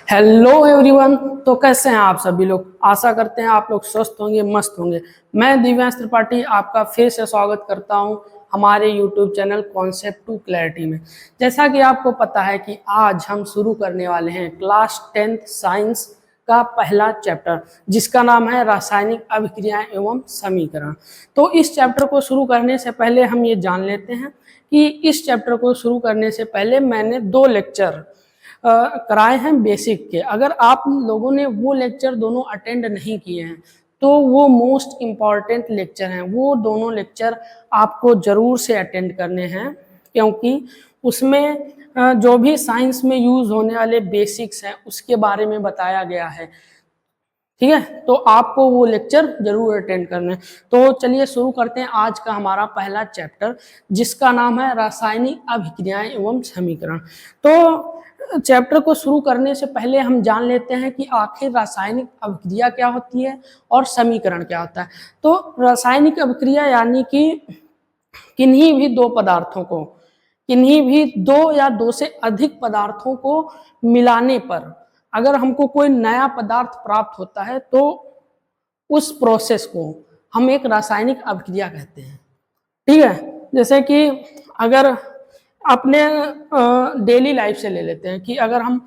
Hello everyone. तो कैसे हैं आप सभी लोग? आशा करते हैं आप लोग स्वस्थ होंगे, मस्त होंगे। मैं दिव्यांश त्रिपाठी आपका फिर से स्वागत करता हूं हमारे YouTube channel Concept to Clarity में। जैसा कि आपको पता है कि आज हम शुरू करने वाले हैं क्लास 10th साइंस का पहला चैप्टर, जिसका नाम है रासायनिक अभिक्रियाएं एवं समीकरण। तो इस चैप्टर को शुरू करने से पहले हम ये जान लेते हैं कि इस चैप्टर को शुरू करने से पहले मैंने 2 लेक्चर कराए हैं बेसिक के। अगर आप लोगों ने वो लेक्चर दोनों अटेंड नहीं किए हैं तो वो मोस्ट इम्पॉर्टेंट लेक्चर हैं, वो दोनों लेक्चर आपको ज़रूर से अटेंड करने हैं, क्योंकि उसमें जो भी साइंस में यूज़ होने वाले बेसिक्स हैं उसके बारे में बताया गया है। ठीक है, तो आपको वो लेक्चर जरूर अटेंड करने। तो चलिए शुरू करते हैं आज का हमारा पहला चैप्टर, जिसका नाम है रासायनिक अभिक्रियाएं एवं समीकरण। तो चैप्टर को शुरू करने से पहले हम जान लेते हैं कि आखिर रासायनिक अभिक्रिया क्या होती है और समीकरण क्या होता है। तो रासायनिक अभिक्रिया यानी कि किन्हीं भी दो पदार्थों को, किन्हीं भी दो या दो से अधिक पदार्थों को मिलाने पर अगर हमको कोई नया पदार्थ प्राप्त होता है तो उस प्रोसेस को हम एक रासायनिक अभिक्रिया कहते हैं। ठीक है, जैसे कि अगर अपने डेली लाइफ से ले लेते हैं कि अगर हम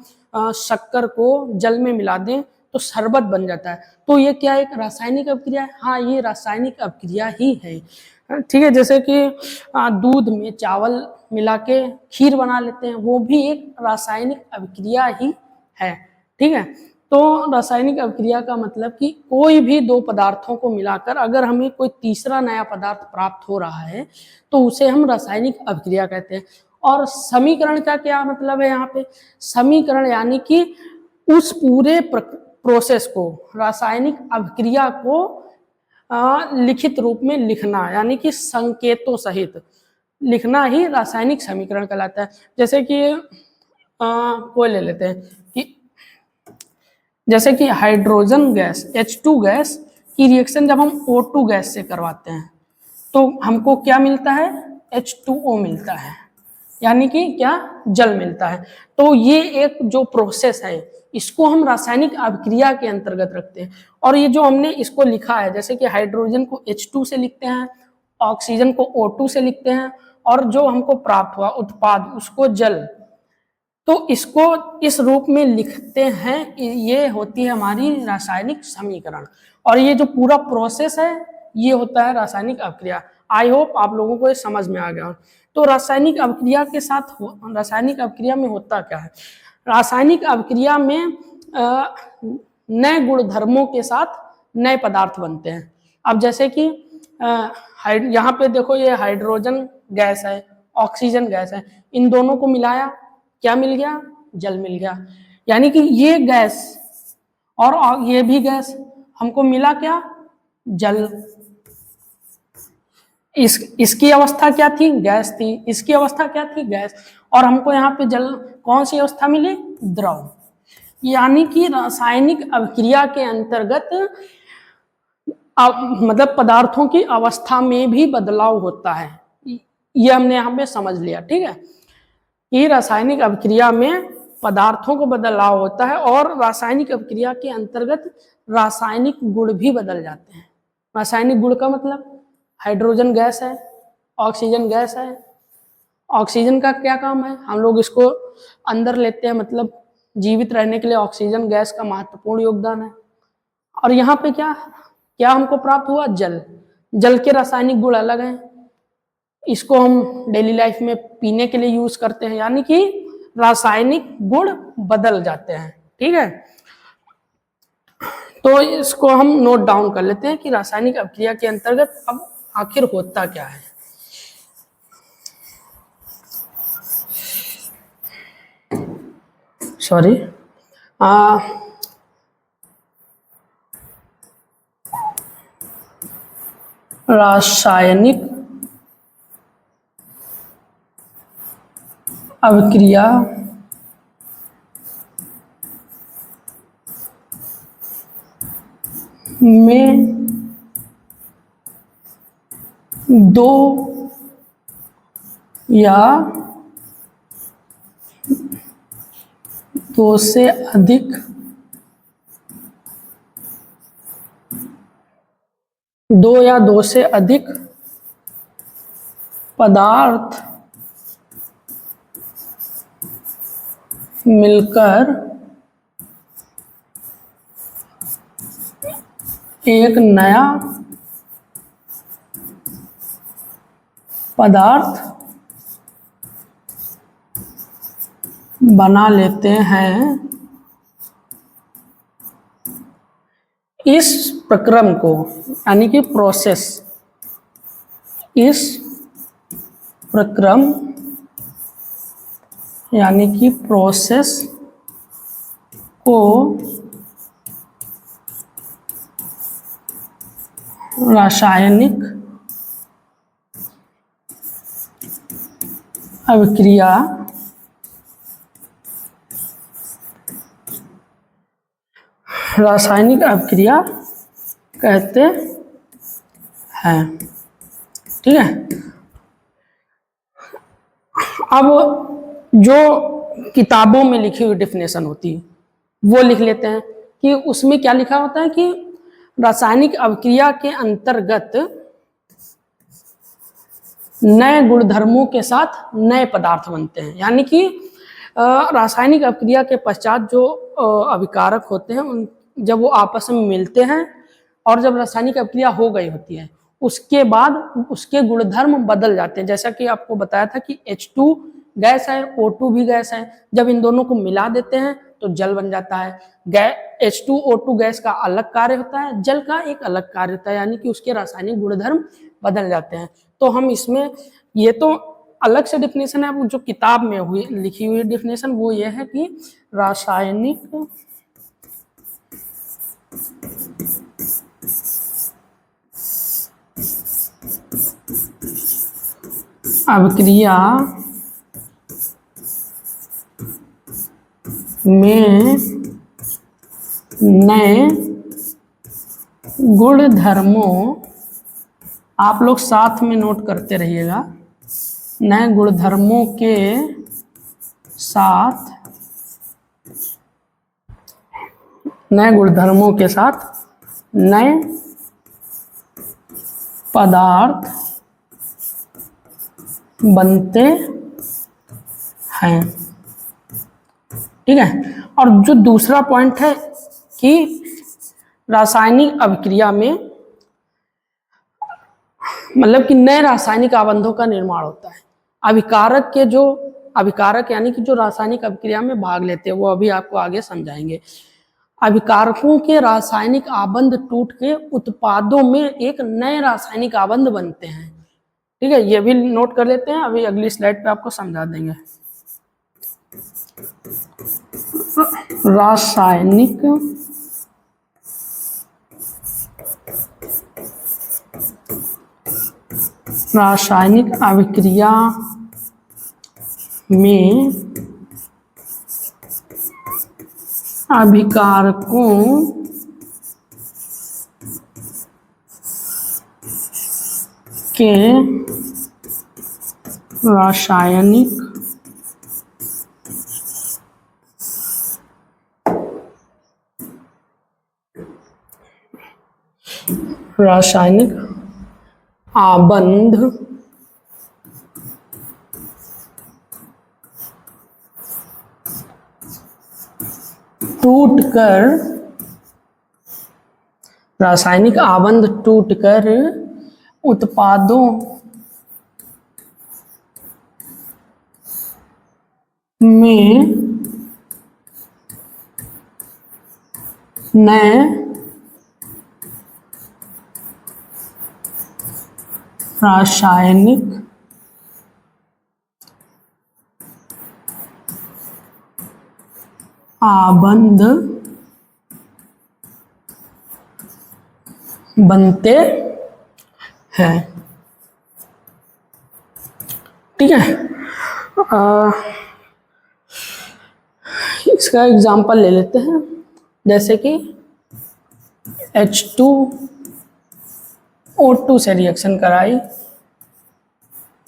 शक्कर को जल में मिला दें तो शरबत बन जाता है, तो ये क्या एक रासायनिक अभिक्रिया है? हाँ, ये रासायनिक अभिक्रिया ही है। ठीक है, जैसे कि दूध में चावल मिला के खीर बना लेते हैं, वो भी एक रासायनिक अभिक्रिया ही है। ठीक है, तो रासायनिक अभिक्रिया का मतलब कि कोई भी दो पदार्थों को मिलाकर अगर हमें कोई तीसरा नया पदार्थ प्राप्त हो रहा है तो उसे हम रासायनिक अभिक्रिया कहते हैं। और समीकरण का क्या मतलब है यहाँ पे? समीकरण यानी कि उस पूरे प्रोसेस को, रासायनिक अभिक्रिया को लिखित रूप में लिखना, यानी कि संकेतों सहित लिखना ही रासायनिक समीकरण कहलाता है। जैसे कि कोई ले लेते हैं कि जैसे कि हाइड्रोजन गैस H2 गैस की रिएक्शन जब हम O2 गैस से करवाते हैं तो हमको क्या मिलता है? H2O मिलता है, यानी कि क्या? जल मिलता है। तो ये एक जो प्रोसेस है इसको हम रासायनिक अभिक्रिया के अंतर्गत रखते हैं। और ये जो हमने इसको लिखा है, जैसे कि हाइड्रोजन को H2 से लिखते हैं, ऑक्सीजन को O2 से लिखते हैं, और जो हमको प्राप्त हुआ उत्पाद उसको जल, तो इसको इस रूप में लिखते हैं। ये होती है हमारी रासायनिक समीकरण, और ये जो पूरा प्रोसेस है ये होता है रासायनिक अभिक्रिया। आई होप आप लोगों को ये समझ में आ गया। तो रासायनिक अभिक्रिया के साथ रासायनिक अभिक्रिया में होता क्या है? रासायनिक अभिक्रिया में नए गुणधर्मों के साथ नए पदार्थ बनते हैं। अब जैसे कि यहाँ पे देखो, ये हाइड्रोजन गैस है, ऑक्सीजन गैस है, इन दोनों को मिलाया, क्या मिल गया? जल मिल गया। यानी कि ये गैस और ये भी गैस, हमको मिला क्या? जल। इसकी अवस्था क्या थी? गैस थी। इसकी अवस्था क्या थी? गैस। और हमको यहाँ पे जल, कौन सी अवस्था मिली? द्रव। यानी कि रासायनिक अभिक्रिया के अंतर्गत मतलब पदार्थों की अवस्था में भी बदलाव होता है, ये हमने यहाँ पे समझ लिया। ठीक है, कि रासायनिक अभिक्रिया में पदार्थों को बदलाव होता है और रासायनिक अभिक्रिया के अंतर्गत रासायनिक गुण भी बदल जाते हैं। रासायनिक गुण का मतलब, हाइड्रोजन गैस है, ऑक्सीजन गैस है। ऑक्सीजन का क्या काम है? हम लोग इसको अंदर लेते हैं, मतलब जीवित रहने के लिए ऑक्सीजन गैस का महत्वपूर्ण योगदान है। और यहाँ पे क्या क्या हमको प्राप्त हुआ? जल। जल के रासायनिक गुण अलग हैं, इसको हम डेली लाइफ में पीने के लिए यूज करते हैं, यानी कि रासायनिक गुण बदल जाते हैं। ठीक है, तो इसको हम नोट डाउन कर लेते हैं कि रासायनिक अभिक्रिया के अंतर्गत अब आखिर होता क्या है। सॉरी, रासायनिक अभिक्रिया में दो या दो से अधिक दो या दो से अधिक पदार्थ मिलकर एक नया पदार्थ बना लेते हैं। इस प्रक्रम को यानी कि प्रोसेस, इस प्रक्रम यानी कि प्रोसेस को रासायनिक अभिक्रिया कहते हैं। ठीक है, अब जो किताबों में लिखी हुई डेफिनेशन होती है वो लिख लेते हैं कि उसमें क्या लिखा होता है कि रासायनिक अभिक्रिया के अंतर्गत नए गुणधर्मों के साथ नए पदार्थ बनते हैं। यानी कि रासायनिक अभिक्रिया के पश्चात जो अभिकारक होते हैं उन जब वो आपस में मिलते हैं और जब रासायनिक अभिक्रिया हो गई होती है उसके बाद उसके गुणधर्म बदल जाते हैं। जैसा कि आपको बताया था कि H2 गैस है, O2 भी गैस है, जब इन दोनों को मिला देते हैं तो जल बन जाता है। H2O2 गैस का अलग कार्य होता है, जल का एक अलग कार्य होता है, यानी कि उसके रासायनिक गुणधर्म बदल जाते हैं। तो हम इसमें ये तो अलग से डेफिनेशन है, जो किताब में हुई लिखी हुई डेफिनेशन वो ये है कि रासायनिक अभिक्रिया में नए गुणधर्मों, आप लोग साथ में नोट करते रहिएगा, नए गुणधर्मों के साथ नए पदार्थ बनते हैं। ठीक है, और जो दूसरा पॉइंट है कि रासायनिक अभिक्रिया में मतलब कि नए रासायनिक आबंधों का निर्माण होता है। अभिकारक यानी कि जो रासायनिक अभिक्रिया में भाग लेते हैं, वो अभी आपको आगे समझाएंगे। अभिकारकों के रासायनिक आबंध टूट के उत्पादों में एक नए रासायनिक आबंध बनते हैं। ठीक है, ये भी नोट कर लेते हैं, अभी अगली स्लाइड पे आपको समझा देंगे। रासायनिक अभिक्रिया में अभिकारकों के रासायनिक आबंध टूटकर उत्पादों में नए रासायनिक आबंध बनते हैं। ठीक है, इसका एग्जांपल ले लेते हैं, जैसे कि H2O2 से रिएक्शन कराई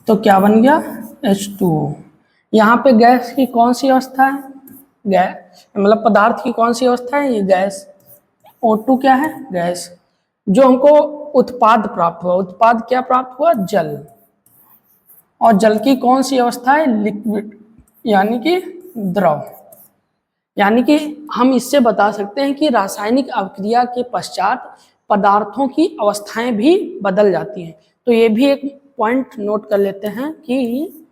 तो क्या बन गया H2O। यहाँ पे गैस की कौन सी अवस्था है, गैस मतलब पदार्थ की कौन सी अवस्था है, ये गैस। O2 क्या है, गैस। जो हमको उत्पाद प्राप्त हुआ, उत्पाद क्या प्राप्त हुआ, जल। और जल की कौन सी अवस्था है, लिक्विड, यानी कि द्रव। यानी कि हम इससे बता सकते हैं कि रासायनिक अभिक्रिया के पश्चात पदार्थों की अवस्थाएं भी बदल जाती हैं। तो ये भी एक पॉइंट नोट कर लेते हैं कि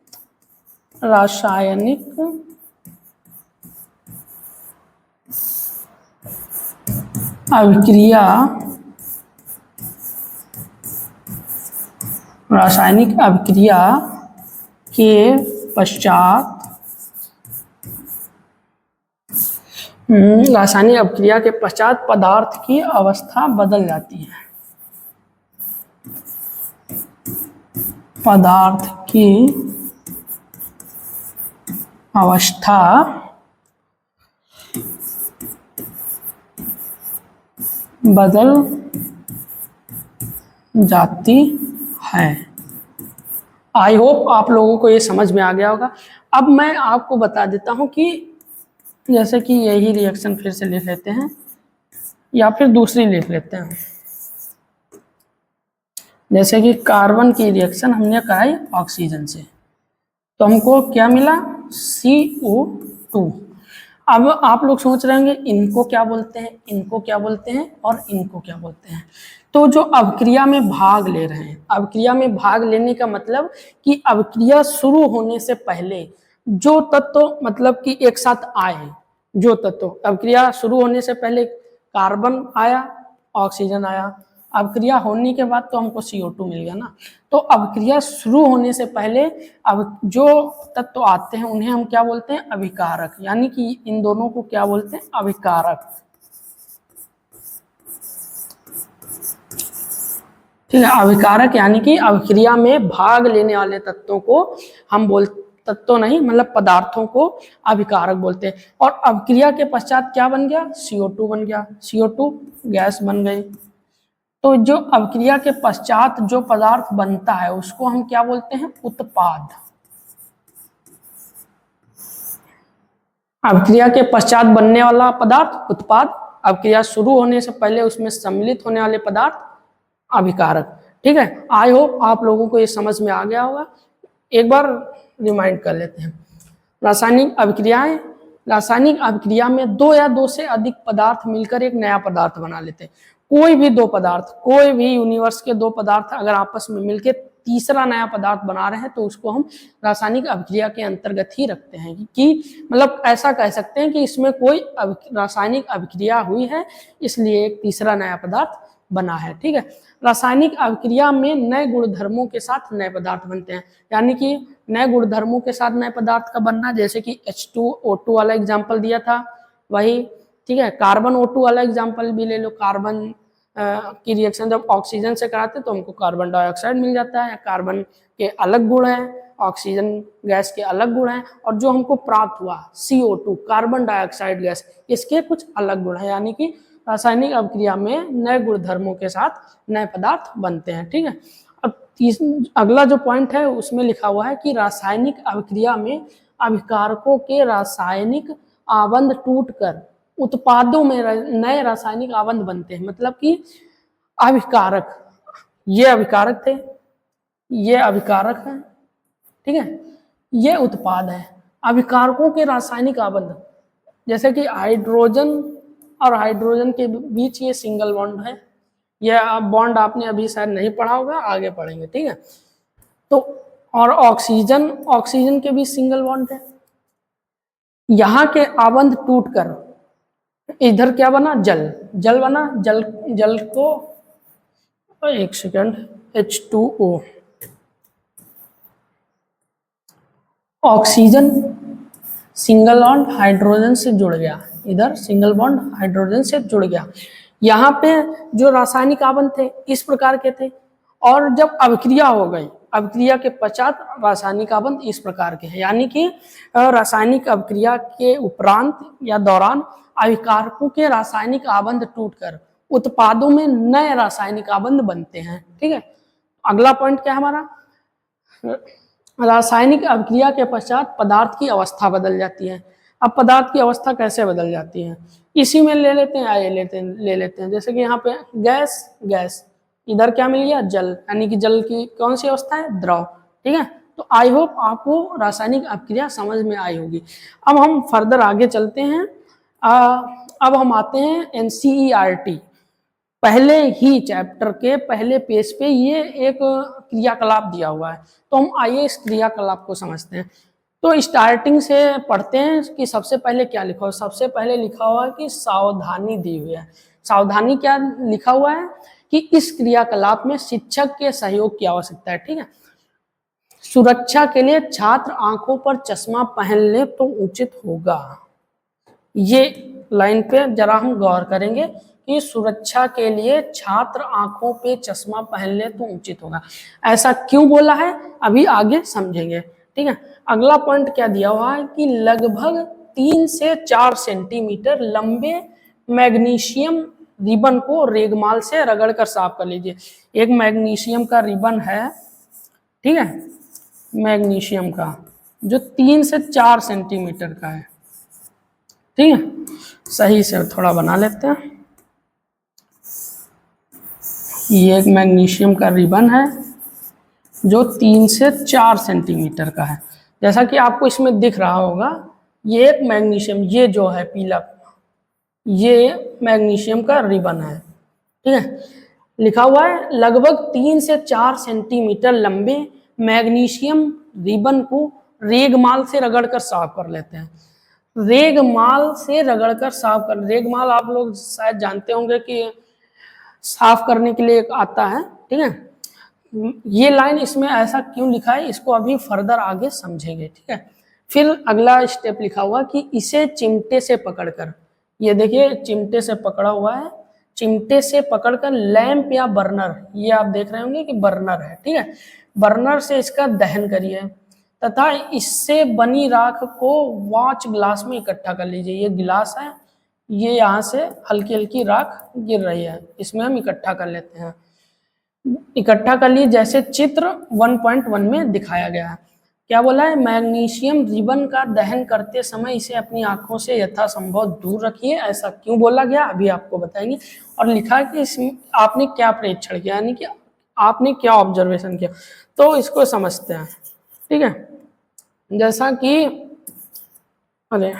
रासायनिक अभिक्रिया के पश्चात रासायनिक अभिक्रिया के पश्चात पदार्थ की अवस्था बदल जाती है। पदार्थ की अवस्था बदल जाती है। आई होप आप लोगों को ये समझ में आ गया होगा। अब मैं आपको बता देता हूं कि जैसे कि यही रिएक्शन फिर से लिख लेते हैं या फिर दूसरी लिख लेते हैं। जैसे कि कार्बन की रिएक्शन हमने कराई ऑक्सीजन से, तो हमको क्या मिला, CO2। अब आप लोग सोच रहे होंगे इनको क्या बोलते हैं, इनको क्या बोलते हैं और इनको क्या बोलते हैं। तो जो अभिक्रिया में भाग ले रहे हैं, अभिक्रिया में भाग लेने का मतलब कि अभिक्रिया शुरू होने से पहले जो तत्व मतलब कि एक साथ आए, जो तत्व अभिक्रिया शुरू होने से पहले कार्बन आया, ऑक्सीजन आया, अभिक्रिया होने के बाद तो हमको CO2 मिल गया ना। तो अभिक्रिया शुरू होने से पहले अब जो तत्व आते हैं उन्हें हम क्या बोलते हैं, अभिकारक। यानी कि इन दोनों को क्या बोलते हैं, अभिकारक। ठीक है, अभिकारक यानी कि अभिक्रिया में भाग लेने वाले तत्वों को हम तत्व नहीं मतलब पदार्थों को अभिकारक बोलते हैं। और अभिक्रिया के पश्चात क्या बन गया, CO2 बन गया, CO2 गैस बन गई। तो जो अभिक्रिया के पश्चात जो पदार्थ बनता है उसको हम क्या बोलते हैं, उत्पाद। अभिक्रिया के पश्चात बनने वाला पदार्थ उत्पाद, अभिक्रिया शुरू होने से पहले उसमें सम्मिलित होने वाले पदार्थ अभिकारक। ठीक है, आई होप आप लोगों को ये समझ में आ गया होगा। एक बार रिमाइंड कर लेते हैं। रासायनिक अभिक्रियाएं, रासायनिक अभिक्रिया में दो या दो से अधिक पदार्थ मिलकर एक नया पदार्थ बना लेते हैं। कोई भी दो पदार्थ, कोई भी यूनिवर्स के दो पदार्थ अगर आपस में मिलकर तीसरा नया पदार्थ बना रहे हैं तो उसको हम रासायनिक अभिक्रिया के अंतर्गत ही रखते हैं कि मतलब ऐसा कह सकते हैं कि इसमें कोई रासायनिक अभिक्रिया हुई है इसलिए एक तीसरा नया पदार्थ बना है। ठीक है, रासायनिक अभिक्रिया में नए गुणधर्मों के साथ नए पदार्थ बनते हैं। यानी कि नए गुणधर्मों के साथ नए पदार्थ का बनना, जैसे कि H2O2 वाला एग्जाम्पल दिया था वही। ठीक है, कार्बन O2 वाला एग्जाम्पल भी ले लो। कार्बन की रिएक्शन जब ऑक्सीजन से कराते तो हमको कार्बन डाइऑक्साइड मिल जाता है। कार्बन के अलग गुण हैं, ऑक्सीजन गैस के अलग गुण हैं, और जो हमको प्राप्त हुआ CO2 कार्बन डाइऑक्साइड गैस, इसके कुछ अलग गुण हैं। यानी कि रासायनिक अभिक्रिया में नए गुणधर्मों के साथ नए पदार्थ बनते हैं। ठीक है, अब अगला जो पॉइंट है उसमें लिखा हुआ है कि रासायनिक अभिक्रिया में अभिकारकों के रासायनिक आबंध टूटकर उत्पादों में नए रासायनिक आबंध बनते हैं। मतलब कि अभिकारक, ये अभिकारक थे, ये अभिकारक है, ठीक है, ये उत्पाद है। अभिकारकों के रासायनिक आबंध, जैसे कि हाइड्रोजन और हाइड्रोजन के बीच ये सिंगल बॉन्ड है। यह बॉन्ड आपने अभी शायद नहीं पढ़ा होगा, आगे पढ़ेंगे। ठीक है, तो और ऑक्सीजन, ऑक्सीजन के बीच सिंगल बॉन्ड है। यहाँ के आबंध टूटकर इधर क्या बना, जल, जल बना। जल को एक second, H2O, oxygen single bond hydrogen से जुड़ गया, इधर सिंगल बॉन्ड हाइड्रोजन से जुड़ गया। यहाँ पे जो रासायनिक आबंध थे इस प्रकार के थे, और जब अभिक्रिया हो गई, अभिक्रिया के पश्चात रासायनिक आबंध इस प्रकार के हैं। यानी कि रासायनिक अभिक्रिया के उपरांत या दौरान अभिकारकों के रासायनिक आबंध टूटकर उत्पादों में नए रासायनिक आबंध बनते हैं। ठीक है, अगला पॉइंट क्या है हमारा, रासायनिक अभिक्रिया के पश्चात पदार्थ की अवस्था बदल जाती है। अब पदार्थ की अवस्था कैसे बदल जाती है, इसी में ले लेते हैं, आइए ले लेते हैं। जैसे कि यहाँ पे गैस गैस, इधर क्या मिल गया, जल, यानी कि जल की कौन सी अवस्था है, द्रव। ठीक है, तो आई होप आपको रासायनिक अपक्रिया समझ में आई होगी। अब हम फर्दर आगे चलते हैं। अब हम आते हैं एनसीईआरटी, पहले ही चैप्टर के पहले पेज पे ये एक क्रियाकलाप दिया हुआ है। तो हम आइए इस क्रियाकलाप को समझते हैं। तो स्टार्टिंग से पढ़ते हैं कि सबसे पहले क्या लिखा हुआ है। सबसे पहले लिखा हुआ है कि सावधानी दी हुई है। सावधानी क्या लिखा हुआ है कि इस क्रियाकलाप में शिक्षक के सहयोग की आवश्यकता है। ठीक है, सुरक्षा के लिए छात्र आंखों पर चश्मा पहन ले तो उचित होगा। ये लाइन पे जरा हम गौर करेंगे कि सुरक्षा के लिए छात्र आंखों पे चश्मा पहन ले तो उचित होगा। ऐसा क्यों बोला है, अभी आगे समझेंगे। ठीक है, अगला पॉइंट क्या दिया हुआ है कि लगभग 3 से 4 सेंटीमीटर लंबे मैग्नीशियम रिबन को रेगमाल से रगड़कर साफ कर लीजिए। एक मैग्नीशियम का रिबन है, ठीक है, मैग्नीशियम का, जो 3 से 4 सेंटीमीटर का है। ठीक है, सही से थोड़ा बना लेते हैं। ये एक मैग्नीशियम का रिबन है जो 3 से 4 सेंटीमीटर का है। जैसा कि आपको इसमें दिख रहा होगा, ये एक मैग्नीशियम, ये जो है पीला, ये मैग्नीशियम का रिबन है। ठीक है, लिखा हुआ है लगभग 3 से 4 सेंटीमीटर लंबे मैग्नीशियम रिबन को रेगमाल से रगड़कर साफ कर लेते हैं। रेगमाल से रगड़कर साफ कर, रेगमाल आप लोग शायद जानते होंगे कि साफ करने के लिए एक आता है। ठीक है, ये लाइन इसमें ऐसा क्यों लिखा है, इसको अभी फर्दर आगे समझेंगे। ठीक है, फिर अगला स्टेप लिखा हुआ कि इसे चिमटे से पकड़कर, ये देखिए चिमटे से पकड़ा हुआ है, चिमटे से पकड़कर लैंप या बर्नर, ये आप देख रहे होंगे कि बर्नर है। ठीक है, बर्नर से इसका दहन करिए तथा इससे बनी राख को वॉच ग्लास में इकट्ठा कर लीजिए। ये गिलास है, ये यहाँ से हल्की हल्की राख गिर रही है, इसमें हम इकट्ठा कर लेते हैं। इकट्ठा कर लिए जैसे चित्र 1.1 में दिखाया गया है। क्या बोला है, मैग्नीशियम रिबन का दहन करते समय इसे अपनी आंखों से यथासंभव दूर रखिए। ऐसा क्यों बोला गया अभी आपको बताएंगे। और लिखा है कि इसमें आपने क्या प्रेक्षण किया, यानी कि आपने क्या ऑब्जर्वेशन किया, तो इसको समझते हैं। ठीक है, जैसा कि अरे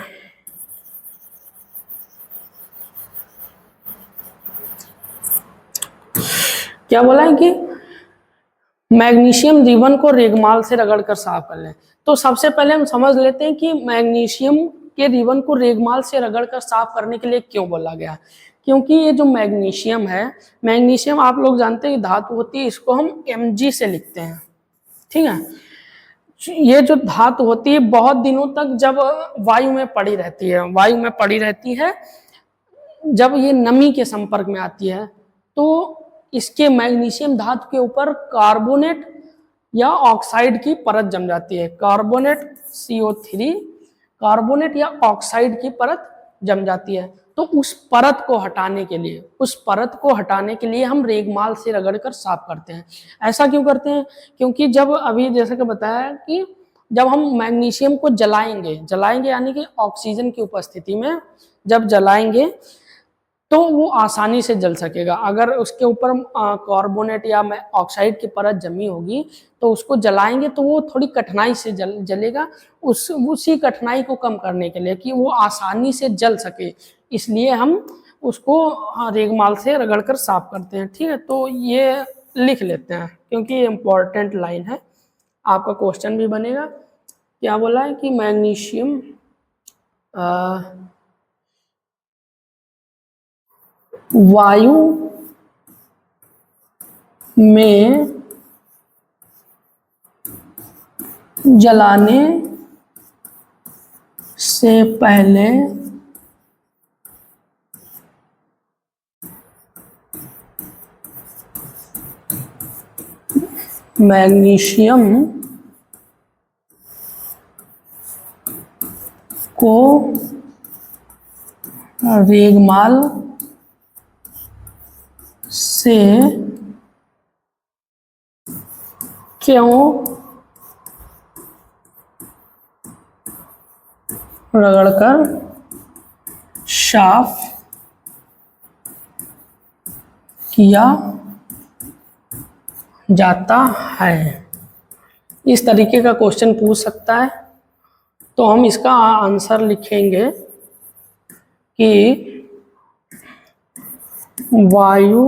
क्या बोला है कि मैग्नीशियम रिबन को रेगमाल से रगड़कर साफ कर लें। तो सबसे पहले हम समझ लेते हैं कि मैग्नीशियम के रिबन को रेगमाल से रगड़कर साफ करने के लिए क्यों बोला गया। क्योंकि ये जो मैग्नीशियम है, मैग्नीशियम आप लोग जानते हैं धातु होती है, इसको हम Mg से लिखते हैं। ठीक है, ये जो धातु होती है बहुत दिनों तक जब वायु में पड़ी रहती है, वायु में पड़ी रहती है, जब ये नमी के संपर्क में आती है तो इसके मैग्नीशियम धातु के ऊपर कार्बोनेट या ऑक्साइड की परत जम जाती है। कार्बोनेट CO3, कार्बोनेट या ऑक्साइड की परत जम जाती है। तो उस परत को हटाने के लिए, उस परत को हटाने के लिए हम रेगमाल से रगड़कर साफ करते हैं। ऐसा क्यों करते हैं, क्योंकि जब अभी जैसे कि बताया कि जब हम मैग्नीशियम को जलाएंगे यानी कि ऑक्सीजन की उपस्थिति में जब जलाएंगे तो वो आसानी से जल सकेगा। अगर उसके ऊपर कार्बोनेट या ऑक्साइड की परत जमी होगी तो उसको जलाएंगे तो वो थोड़ी कठिनाई से जलेगा। उसी कठिनाई को कम करने के लिए कि वो आसानी से जल सके, इसलिए हम उसको रेगमाल से रगड़कर साफ करते हैं। ठीक है, तो ये लिख लेते हैं क्योंकि ये इम्पोर्टेंट लाइन है, आपका क्वेश्चन भी बनेगा। क्या बोला है कि मैग्नीशियम वायु में जलाने से पहले मैग्नीशियम को रेगमाल से क्यों रगड़कर साफ किया जाता है। इस तरीके का क्वेश्चन पूछ सकता है। तो हम इसका आंसर लिखेंगे कि वायु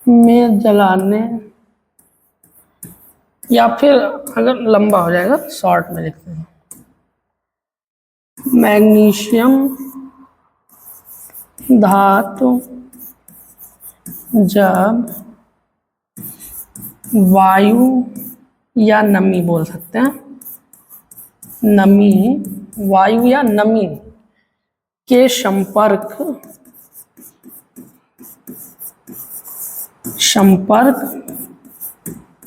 में जलाने, या फिर अगर लंबा हो जाएगा शॉर्ट में लिखते हैं, मैग्नीशियम धातु जब वायु या नमी बोल सकते हैं, नमी, वायु या नमी के संपर्क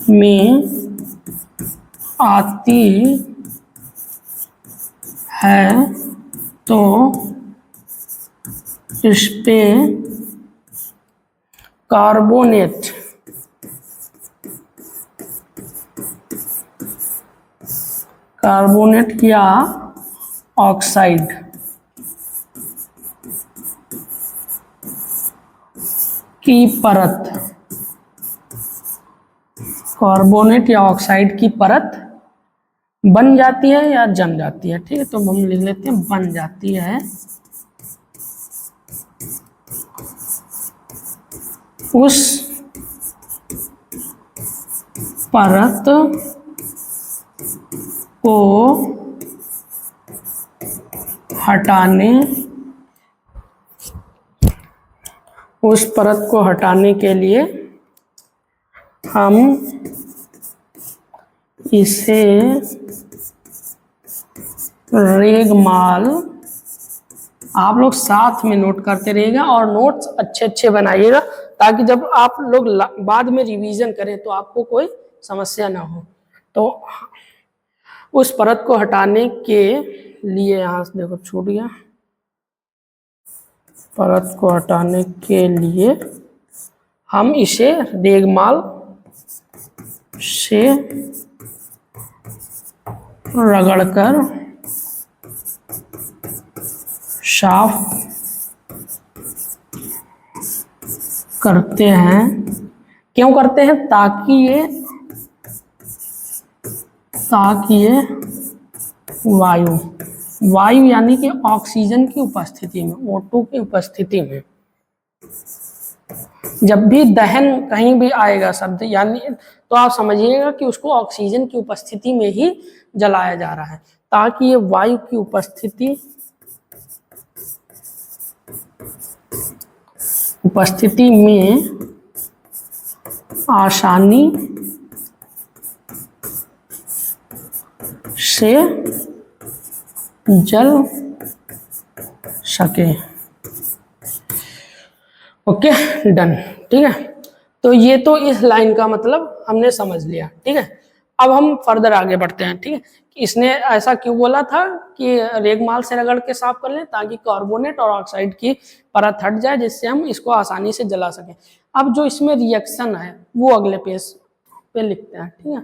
में आती है तो इस पे कार्बोनेट या ऑक्साइड की परत, कार्बोनेट या ऑक्साइड की परत बन जाती है या जम जाती है। ठीक है, तो हम लिख लेते हैं बन जाती है। उस परत को हटाने के लिए हम इसे रेगमाल, आप लोग साथ में नोट करते रहिएगा और नोट्स अच्छे अच्छे बनाइएगा ताकि जब आप लोग बाद में रिवीजन करें तो आपको कोई समस्या ना हो। तो उस परत को हटाने के लिए, यहाँ से देखो छूट गया, परत को हटाने के लिए हम इसे रेगमाल से रगड़कर साफ करते हैं। क्यों करते हैं? ताकि ये वायु यानी कि ऑक्सीजन की उपस्थिति में, O2 की उपस्थिति में, जब भी दहन कहीं भी आएगा शब्द, यानी तो आप समझिएगा कि उसको ऑक्सीजन की उपस्थिति में ही जलाया जा रहा है, ताकि ये वायु की उपस्थिति में आसानी से जल सके। Okay, done. ठीक है, तो ये तो इस लाइन का मतलब हमने समझ लिया। ठीक है, अब हम फर्दर आगे बढ़ते हैं। ठीक है, इसने ऐसा क्यों बोला था कि रेगमाल से रगड़ के साफ कर लें ताकि कार्बोनेट और ऑक्साइड की परत हट जाए, जिससे हम इसको आसानी से जला सकें। अब जो इसमें रिएक्शन है वो अगले पेज पे लिखते हैं। ठीक है,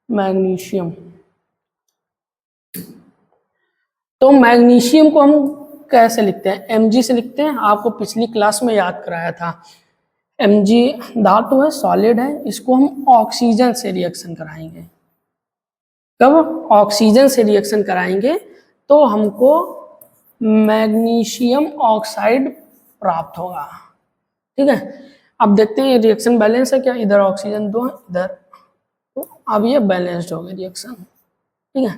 मैग्नीशियम, तो मैग्नीशियम को हम कैसे लिखते हैं? Mg से लिखते हैं। आपको पिछली क्लास में याद कराया था। Mg धातु है, सॉलिड है, इसको हम ऑक्सीजन से रिएक्शन कराएंगे। कब ऑक्सीजन से रिएक्शन कराएंगे तो हमको मैग्नीशियम ऑक्साइड प्राप्त होगा। ठीक है, अब देखते हैं रिएक्शन बैलेंस है क्या। इधर ऑक्सीजन 2 है, इधर, तो अब ये बैलेंस्ड हो गया रिएक्शन। ठीक है,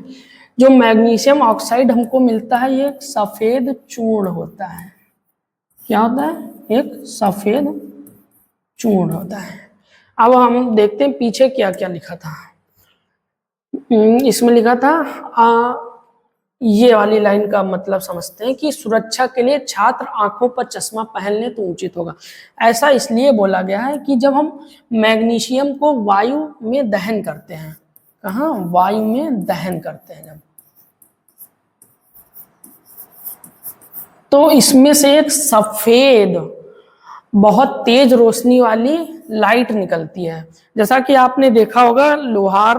जो मैग्नीशियम ऑक्साइड हमको मिलता है ये एक सफेद चूर्ण होता है। क्या होता है? एक सफेद चूर्ण होता है। अब हम देखते हैं पीछे क्या क्या लिखा था। इसमें लिखा था ये वाली लाइन का मतलब समझते हैं कि सुरक्षा के लिए छात्र आंखों पर चश्मा पहन ले तो उचित होगा। ऐसा इसलिए बोला गया है कि जब हम मैग्नीशियम को वायु में दहन करते हैं, कहाँ? वायु में दहन करते हैं जब, तो इसमें से एक सफेद बहुत तेज रोशनी वाली लाइट निकलती है। जैसा कि आपने देखा होगा लोहार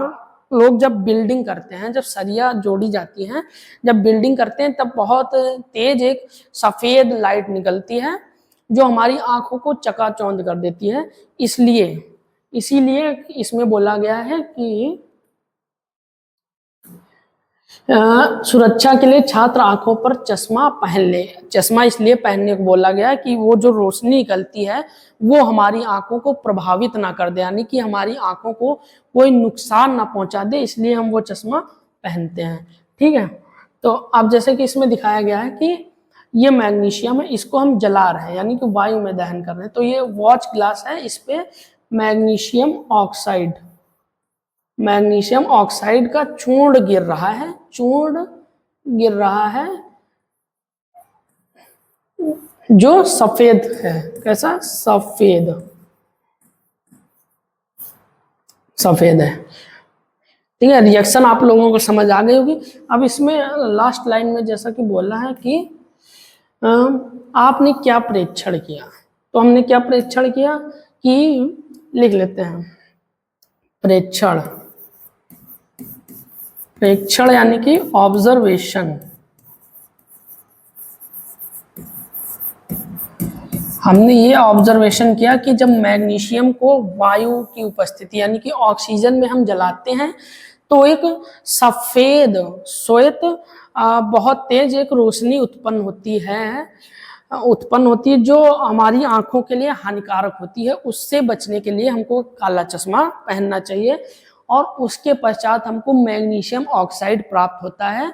लोग जब बिल्डिंग करते हैं, जब सरिया जोड़ी जाती हैं, जब बिल्डिंग करते हैं, तब बहुत तेज एक सफेद लाइट निकलती है जो हमारी आंखों को चकाचौंध कर देती है। इसलिए इसीलिए इसमें बोला गया है कि सुरक्षा के लिए छात्र आंखों पर चश्मा पहन ले। चश्मा इसलिए पहनने को बोला गया है कि वो जो रोशनी निकलती है वो हमारी आंखों को प्रभावित ना कर दे, यानी कि हमारी आंखों को कोई नुकसान ना पहुंचा दे, इसलिए हम वो चश्मा पहनते हैं। ठीक है, तो अब जैसे कि इसमें दिखाया गया है कि ये मैग्नीशियम है, इसको हम जला रहे हैं यानी कि वायु में दहन कर रहे हैं। तो ये वॉच ग्लास है, इस पे मैग्नीशियम ऑक्साइड का चूर्ण गिर रहा है जो सफेद है। कैसा? सफेद है। ठीक है, रिएक्शन आप लोगों को समझ आ गई होगी। अब इसमें लास्ट लाइन में जैसा कि बोला है कि आपने क्या प्रेक्षण किया, तो हमने क्या प्रेक्षण किया कि लिख लेते हैं। प्रेक्षण यानी कि ऑब्जर्वेशन। हमने ये ऑब्जर्वेशन किया कि जब मैग्नीशियम को वायु की उपस्थिति यानी कि ऑक्सीजन में हम जलाते हैं तो एक सफेद श्वेत बहुत तेज एक रोशनी उत्पन्न होती है जो हमारी आंखों के लिए हानिकारक होती है। उससे बचने के लिए हमको काला चश्मा पहनना चाहिए और उसके पश्चात हमको मैग्नीशियम ऑक्साइड प्राप्त होता है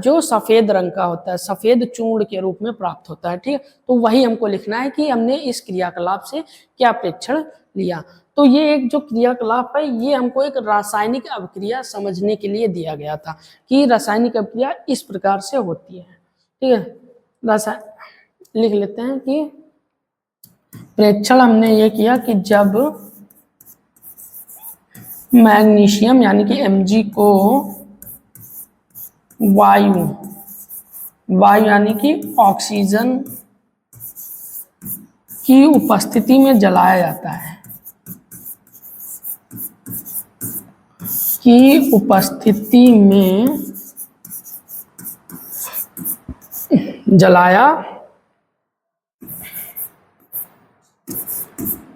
जो सफेद रंग का होता है, सफेद चूर्ण के रूप में प्राप्त होता है। ठीक है, तो वही हमको लिखना है कि हमने इस क्रियाकलाप से क्या प्रेक्षण लिया। तो ये एक जो क्रियाकलाप है ये हमको एक रासायनिक अभिक्रिया समझने के लिए दिया गया था कि रासायनिक अभिक्रिया इस प्रकार से होती है। ठीक है, लिख लेते हैं कि प्रेक्षण हमने ये किया कि जब मैग्नीशियम यानी कि Mg को वायु यानी कि ऑक्सीजन की उपस्थिति में जलाया जाता है, की उपस्थिति में जलाया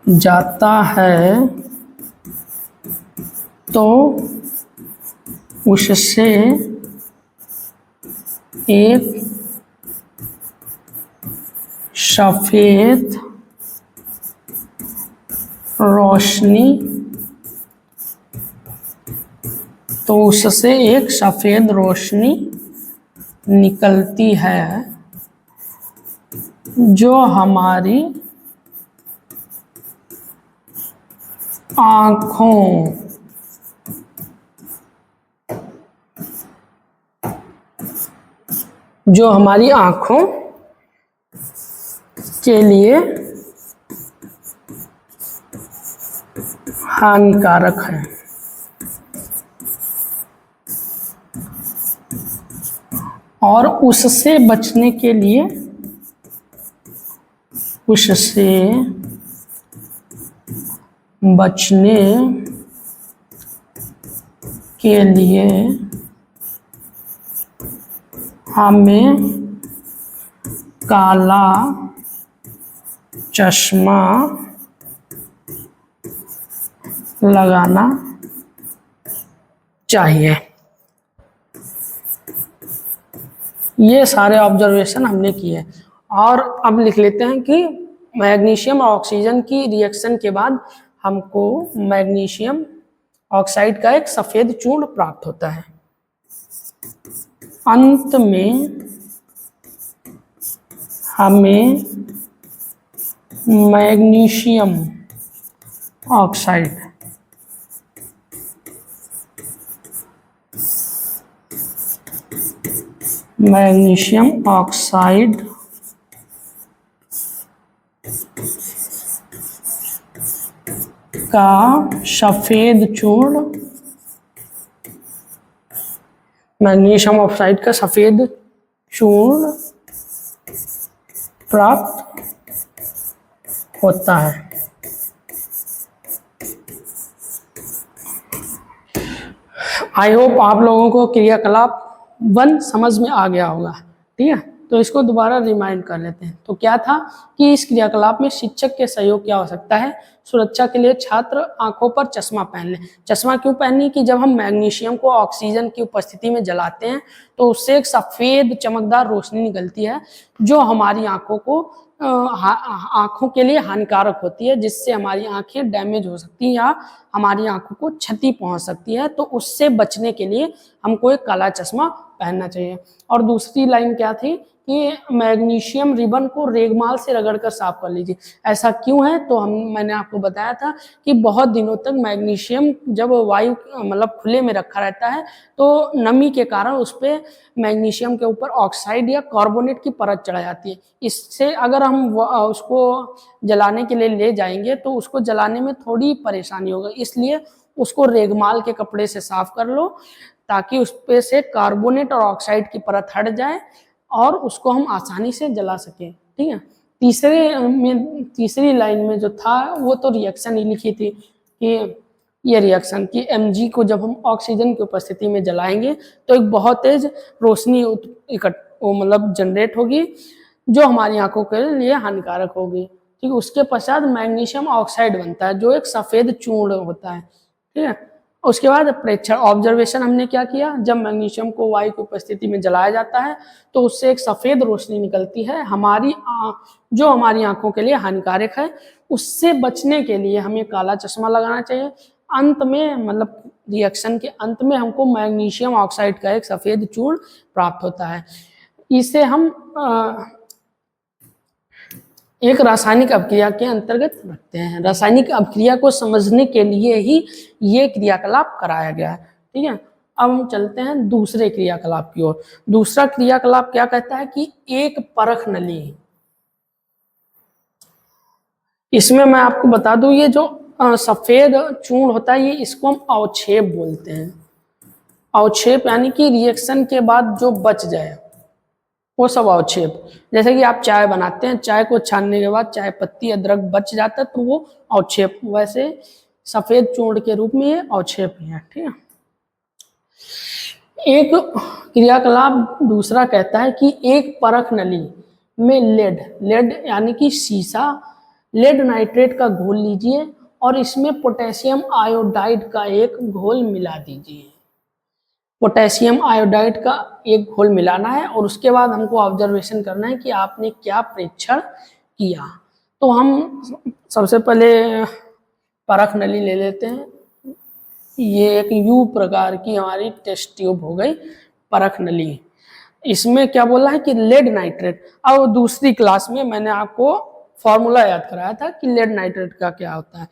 जाता है तो उससे एक सफेद रोशनी निकलती है जो हमारी आँखों के लिए हानिकारक है। और उससे बचने के लिए हमें काला चश्मा लगाना चाहिए। ये सारे ऑब्जर्वेशन हमने किए और अब लिख लेते हैं कि मैग्नीशियम और ऑक्सीजन की रिएक्शन के बाद हमको मैग्नीशियम ऑक्साइड का एक सफेद चूर्ण प्राप्त होता है। अंत में हमें मैग्नीशियम ऑक्साइड का सफेद चूर्ण प्राप्त होता है। आई होप आप लोगों को क्रियाकलाप 1 समझ में आ गया होगा। ठीक है, तो इसको दोबारा रिमाइंड कर लेते हैं। तो क्या था कि इस क्रियाकलाप में शिक्षक के सहयोग क्या हो सकता है? सुरक्षा के लिए छात्र आंखों पर चश्मा पहन ले। चश्मा क्यों पहननी? कि जब हम मैग्नीशियम को ऑक्सीजन की उपस्थिति में जलाते हैं तो उससे एक सफेद चमकदार रोशनी निकलती है जो हमारी आंखों को आंखों के लिए हानिकारक होती है, जिससे हमारी आंखें डैमेज हो सकती हैं या हमारी आंखों को क्षति पहुंच सकती है। तो उससे बचने के लिए हमको एक काला चश्मा पहनना चाहिए। और दूसरी लाइन क्या थी कि मैग्नीशियम रिबन को रेगमाल से रगड़कर साफ कर लीजिए। ऐसा क्यों है? तो मैंने आपको बताया था कि बहुत दिनों तक मैग्नीशियम जब वायु मतलब खुले में रखा रहता है तो नमी के कारण उस पर मैग्नीशियम के ऊपर ऑक्साइड या कार्बोनेट की परत चढ़ जाती है। इससे अगर हम उसको जलाने के लिए ले जाएंगे तो उसको जलाने में थोड़ी परेशानी होगी, इसलिए उसको रेगमाल के कपड़े से साफ कर लो ताकि उस पे से कार्बोनेट और ऑक्साइड की परत हट जाए और उसको हम आसानी से जला सकें। ठीक है, तीसरी लाइन में जो था वो तो रिएक्शन ही लिखी थी कि ये रिएक्शन कि Mg को जब हम ऑक्सीजन की उपस्थिति में जलाएंगे तो एक बहुत तेज रोशनी मतलब जनरेट होगी जो हमारी आंखों के लिए हानिकारक होगी। ठीक है, उसके पश्चात मैग्नीशियम ऑक्साइड बनता है जो एक सफेद चूर्ण होता है। ठीक है, उसके बाद प्रेक्षण ऑब्जर्वेशन हमने क्या किया, जब मैग्नीशियम को वायु की उपस्थिति में जलाया जाता है तो उससे एक सफेद रोशनी निकलती है जो हमारी आंखों के लिए हानिकारक है। उससे बचने के लिए हमें काला चश्मा लगाना चाहिए। अंत में मतलब रिएक्शन के अंत में हमको मैग्नीशियम ऑक्साइड का एक सफेद चूर्ण प्राप्त होता है। इसे हम एक रासायनिक अभिक्रिया के अंतर्गत रखते हैं। रासायनिक अभिक्रिया को समझने के लिए ही ये क्रियाकलाप कराया गया है। ठीक है, अब हम चलते हैं दूसरे क्रियाकलाप की ओर। दूसरा क्रियाकलाप क्या कहता है कि एक परख नली। इसमें मैं आपको बता दूं ये जो सफेद चूर्ण होता है ये इसको हम अवक्षेप बोलते हैं। अवक्षेप यानी कि रिएक्शन के बाद जो बच जाए वो सब अवक्षेप। जैसे कि आप चाय बनाते हैं, चाय को छानने के बाद चाय पत्ती अदरक बच जाता है तो वो अवक्षेप, वैसे सफेद चूर्ण के रूप में ये अवक्षेप है। ठीक है, एक क्रियाकलाप दूसरा कहता है कि एक परख नली में लेड यानी कि सीसा, लेड नाइट्रेट का घोल लीजिए और इसमें पोटेशियम आयोडाइड का एक घोल मिला दीजिए। पोटेशियम आयोडाइड का एक घोल मिलाना है और उसके बाद हमको ऑब्जर्वेशन करना है कि आपने क्या प्रेक्षण किया। तो हम सबसे पहले परख नली ले लेते हैं। ये एक यू प्रकार की हमारी टेस्ट ट्यूब हो गई परख नली। इसमें क्या बोला है कि लेड नाइट्रेट। अब दूसरी क्लास में मैंने आपको फॉर्मूला याद कराया था कि लेड नाइट्रेट का क्या होता है।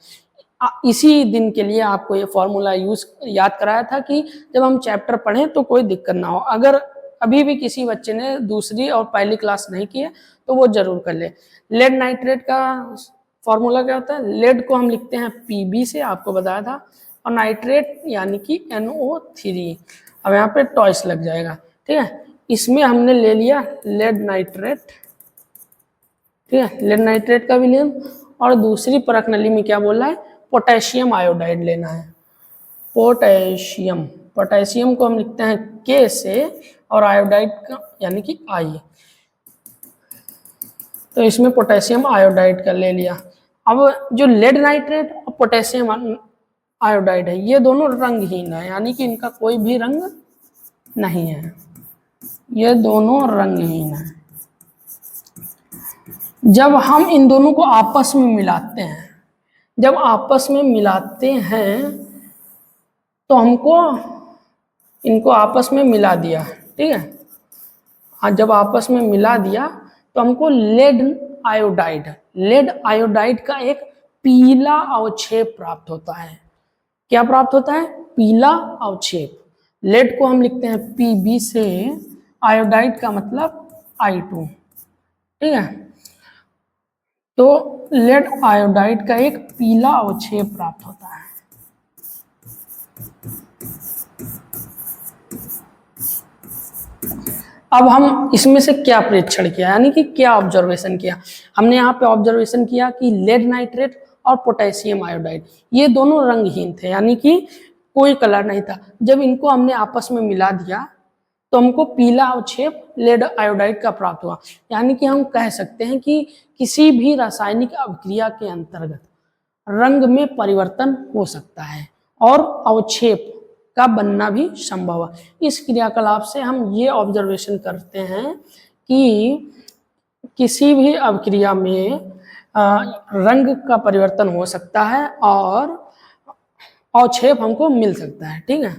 इसी दिन के लिए आपको ये फॉर्मूला याद कराया था कि जब हम चैप्टर पढ़ें तो कोई दिक्कत ना हो। अगर अभी भी किसी बच्चे ने दूसरी और पहली क्लास नहीं की है तो वो जरूर कर ले। लेड नाइट्रेट का फॉर्मूला क्या होता है? लेड को हम लिखते हैं Pb से, आपको बताया था, और नाइट्रेट यानी कि NO3। अब यहाँ पे टॉइस लग जाएगा। ठीक है, इसमें हमने ले लिया लेड नाइट्रेट। ठीक है, लेड नाइट्रेट का विलयन। और दूसरी परख नली में क्या बोला है? पोटेशियम आयोडाइड लेना है। पोटेशियम को हम लिखते हैं K से और आयोडाइड का यानी कि I। तो इसमें पोटेशियम आयोडाइड का ले लिया। अब जो लेड नाइट्रेट और पोटेशियम आयोडाइड है ये दोनों रंगहीन है, यानी कि इनका कोई भी रंग नहीं है, ये दोनों रंगहीन है। जब हम इन दोनों को आपस में मिलाते हैं, जब आपस में मिलाते हैं तो हमको इनको आपस में मिला दिया। ठीक है, हाँ, जब आपस में मिला दिया तो हमको लेड आयोडाइड का एक पीला अवक्षेप प्राप्त होता है। क्या प्राप्त होता है? पीला अवक्षेप। लेड को हम लिखते हैं Pb से, आयोडाइड का मतलब I2। ठीक है, तो लेड आयोडाइड का एक पीला अवक्षेप प्राप्त होता है। अब हम इसमें से क्या प्रेक्षण किया, यानी कि क्या ऑब्जर्वेशन किया? हमने यहाँ पे ऑब्जर्वेशन किया कि लेड नाइट्रेट और पोटेशियम आयोडाइड ये दोनों रंगहीन थे, यानी कि कोई कलर नहीं था। जब इनको हमने आपस में मिला दिया तो हमको पीला अवक्षेप लेड आयोडाइड का प्राप्त हुआ। यानी कि हम कह सकते हैं कि किसी भी रासायनिक अभिक्रिया के अंतर्गत रंग में परिवर्तन हो सकता है और अवक्षेप का बनना भी संभव है। इस क्रियाकलाप से हम ये ऑब्जर्वेशन करते हैं कि किसी भी अभिक्रिया में रंग का परिवर्तन हो सकता है और अवक्षेप हमको मिल सकता है। ठीक है,